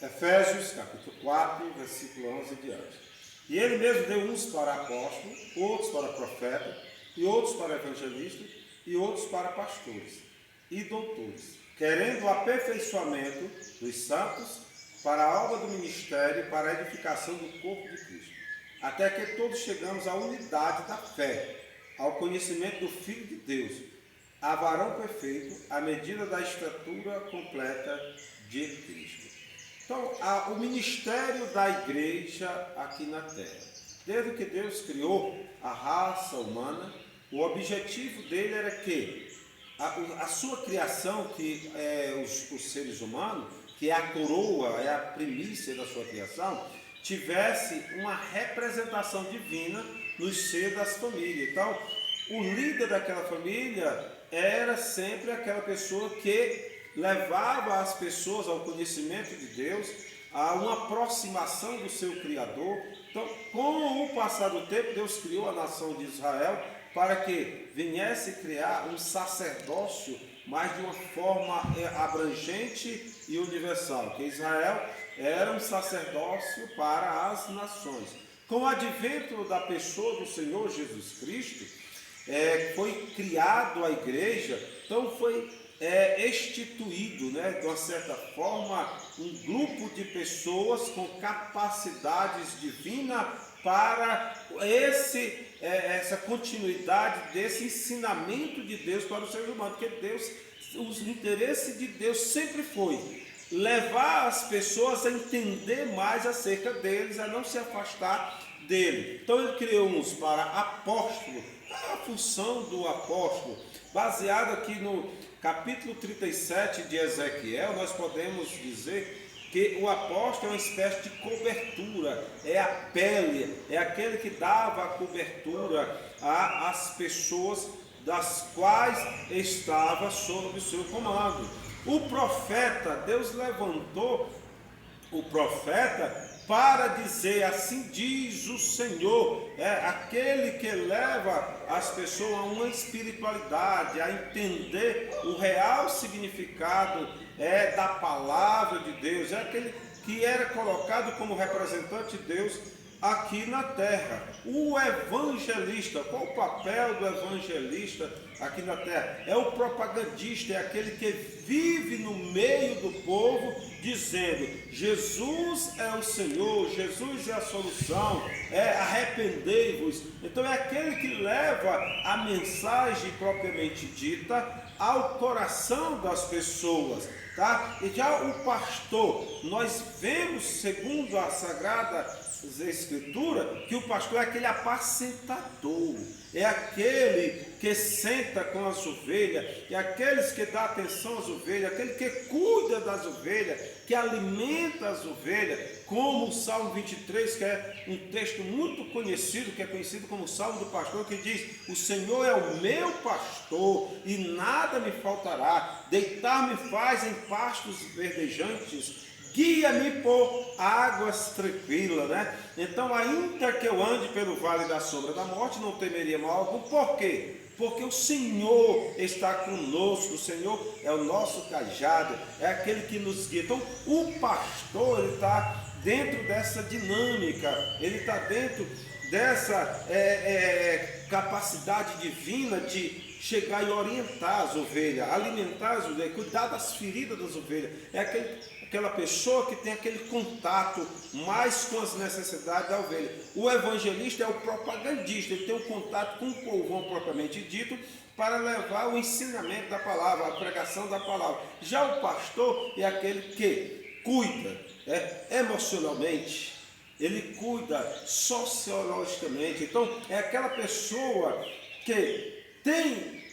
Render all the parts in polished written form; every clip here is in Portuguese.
Efésios, capítulo 4, versículo 11 e diante. E ele mesmo deu uns para apóstolos, outros para profetas, e outros para evangelistas, e outros para pastores e doutores, querendo o aperfeiçoamento dos santos para a obra do ministério, para a edificação do corpo de Cristo, até que todos chegamos à unidade da fé, ao conhecimento do Filho de Deus, a varão perfeito, à medida da estatura completa de Cristo. Então, o ministério da igreja aqui na terra. Desde que Deus criou a raça humana, o objetivo dele era que a sua criação, que é os seres humanos, que é a coroa, é a primícia da sua criação, tivesse uma representação divina no seio das famílias. Então, o líder daquela família era sempre aquela pessoa que levava as pessoas ao conhecimento de Deus, a uma aproximação do seu Criador. Então, com o passar do tempo, Deus criou a nação de Israel para que viesse criar um sacerdócio, mas de uma forma abrangente e universal, que Israel era um sacerdócio para as nações. Com o advento da pessoa do Senhor Jesus Cristo, foi criado a igreja, então foi instituído, de uma certa forma, um grupo de pessoas com capacidades divinas para essa continuidade desse ensinamento de Deus para os seres humanos, porque o interesse de Deus sempre foi levar as pessoas a entender mais acerca deles, a não se afastar dele. Então ele criou uns para apóstolo, a função do apóstolo, baseado aqui no capítulo 37 de Ezequiel, nós podemos dizer que o apóstolo é uma espécie de cobertura, é a pele, é aquele que dava a cobertura às pessoas das quais estava sob o seu comando. O profeta, Deus levantou o profeta para dizer: assim diz o Senhor, aquele que leva as pessoas a uma espiritualidade, a entender o real significado da palavra de Deus, é aquele que era colocado como representante de Deus aqui na terra. O evangelista, qual o papel do evangelista aqui na terra? É o propagandista, é aquele que vive no meio do povo dizendo: Jesus é o Senhor, Jesus é a solução, arrependei-vos. Então é aquele que leva a mensagem propriamente dita ao coração das pessoas, tá? E já o pastor, nós vemos, segundo a Sagrada Escritura, que o pastor é aquele apacentador, é aquele que senta com as ovelhas, é aqueles que dá atenção às ovelhas, aquele que cuida das ovelhas, que alimenta as ovelhas, como o Salmo 23, que é um texto muito conhecido, que é conhecido como o Salmo do Pastor, que diz: o Senhor é o meu pastor e nada me faltará, deitar-me faz em pastos verdejantes, guia-me por águas tranquilas, Então, ainda que eu ande pelo vale da sombra da morte, não temeria mal algum. Por quê? Porque o Senhor está conosco, o Senhor é o nosso cajado, é aquele que nos guia. Então, o pastor, ele está dentro dessa dinâmica, ele está dentro dessa capacidade divina de chegar e orientar as ovelhas, alimentar as ovelhas, cuidar das feridas das ovelhas. É aquela pessoa que tem aquele contato mais com as necessidades da ovelha. O evangelista é o propagandista, ele tem um contato com o povão propriamente dito, para levar o ensinamento da palavra, a pregação da palavra. Já o pastor é aquele que cuida emocionalmente, ele cuida sociologicamente. Então é aquela pessoa que tem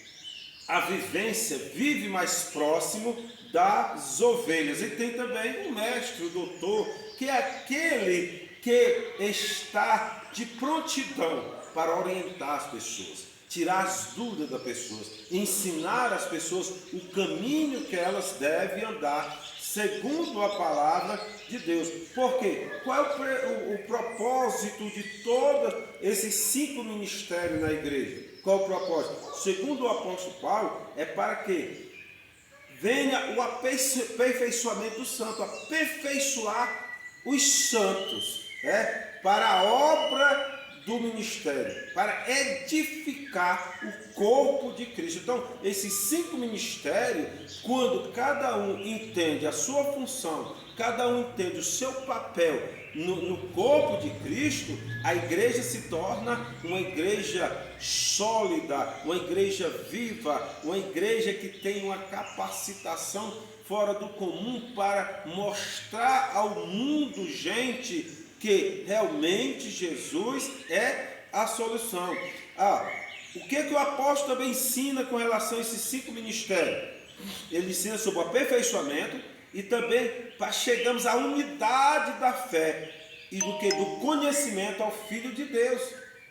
a vivência, vive mais próximo das ovelhas. E tem também o mestre, o doutor, que é aquele que está de prontidão para orientar as pessoas, tirar as dúvidas das pessoas, ensinar as pessoas o caminho que elas devem andar, segundo a palavra de Deus. Por quê? Qual é o propósito de todos esses 5 ministérios na igreja? Qual o propósito? Segundo o apóstolo Paulo, é para que venha o aperfeiçoamento do santo, aperfeiçoar os santos, para a obra do ministério, para edificar o corpo de Cristo. Então, esses 5 ministérios, quando cada um entende a sua função, cada um entende o seu papel no corpo de Cristo, a igreja se torna uma igreja sólida, uma igreja viva, uma igreja que tem uma capacitação fora do comum para mostrar ao mundo, gente, que realmente Jesus é a solução. O que o apóstolo também ensina com relação a esses 5 ministérios? Ele ensina sobre o aperfeiçoamento e também para chegarmos à unidade da fé e do conhecimento ao Filho de Deus.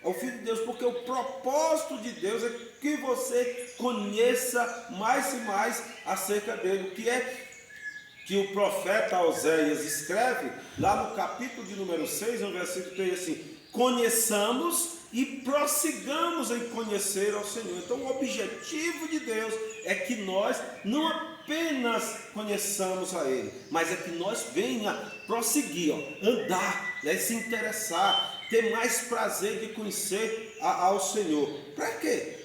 Ao Filho de Deus, porque o propósito de Deus é que você conheça mais e mais acerca dele. O que é que o profeta Oséias escreve lá no capítulo de número 6, no versículo 3, assim: conheçamos e prossigamos em conhecer ao Senhor. Então o objetivo de Deus é que nós não apenas conheçamos a Ele, mas é que nós venha prosseguir, andar, se interessar, ter mais prazer de conhecer ao Senhor. Para quê?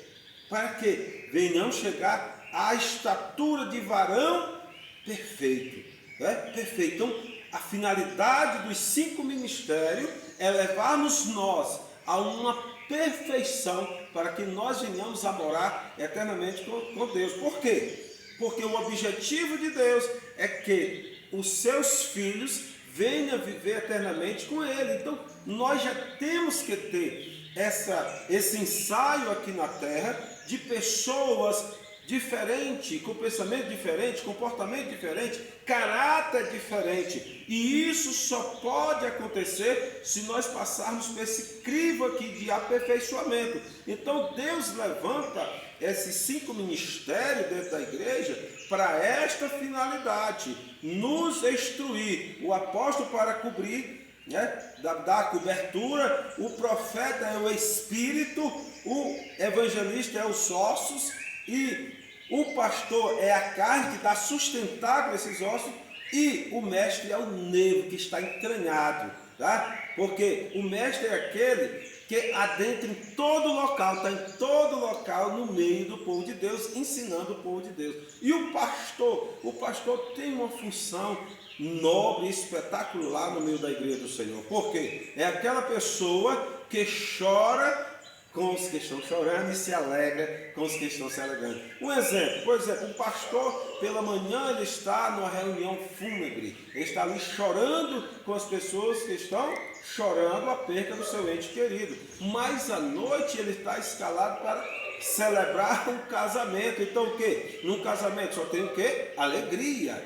Para que venhamos chegar à estatura de varão perfeito, perfeito. Então, a finalidade dos 5 ministérios é levarmos nós a uma perfeição para que nós venhamos a morar eternamente com Deus. Por quê? Porque o objetivo de Deus é que os seus filhos venham viver eternamente com Ele. Então, nós já temos que ter esse ensaio aqui na terra de pessoas diferente, com pensamento diferente, comportamento diferente, caráter diferente. E isso só pode acontecer se nós passarmos por esse crivo aqui de aperfeiçoamento. Então Deus levanta esses 5 ministérios dentro da igreja para esta finalidade: nos instruir. O apóstolo para cobrir, da cobertura, o profeta é o espírito, o evangelista é os ossos, e o pastor é a carne que dá sustentáculo a esses ossos, e o mestre é o nervo que está entranhado, tá? Porque o mestre é aquele que adentra em todo local, está em todo local no meio do povo de Deus, ensinando o povo de Deus. E o pastor tem uma função nobre e espetacular no meio da igreja do Senhor. Por quê? É aquela pessoa que chora com os que estão chorando e se alegra com os que estão se alegrando. Um exemplo, por exemplo, um pastor, pela manhã ele está numa reunião fúnebre, ele está ali chorando com as pessoas que estão chorando a perda do seu ente querido, mas à noite ele está escalado para celebrar um casamento. Então o que? Num casamento só tem o que? Alegria.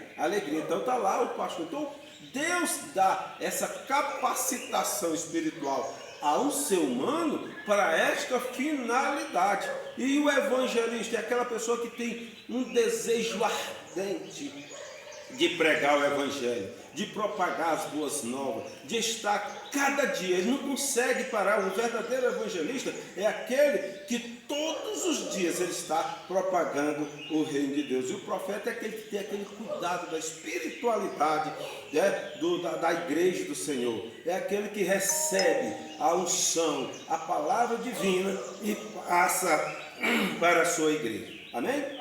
Então está lá o pastor. Então Deus dá essa capacitação espiritual ao ser humano para esta finalidade. E o evangelista é aquela pessoa que tem um desejo ardente de pregar o evangelho, de propagar as boas novas, de estar cada dia. Ele não consegue parar. Um verdadeiro evangelista é aquele que todos os dias ele está propagando o reino de Deus. E o profeta é aquele que tem aquele cuidado da espiritualidade, da igreja do Senhor. É aquele que recebe a unção, a palavra divina e passa para a sua igreja. Amém?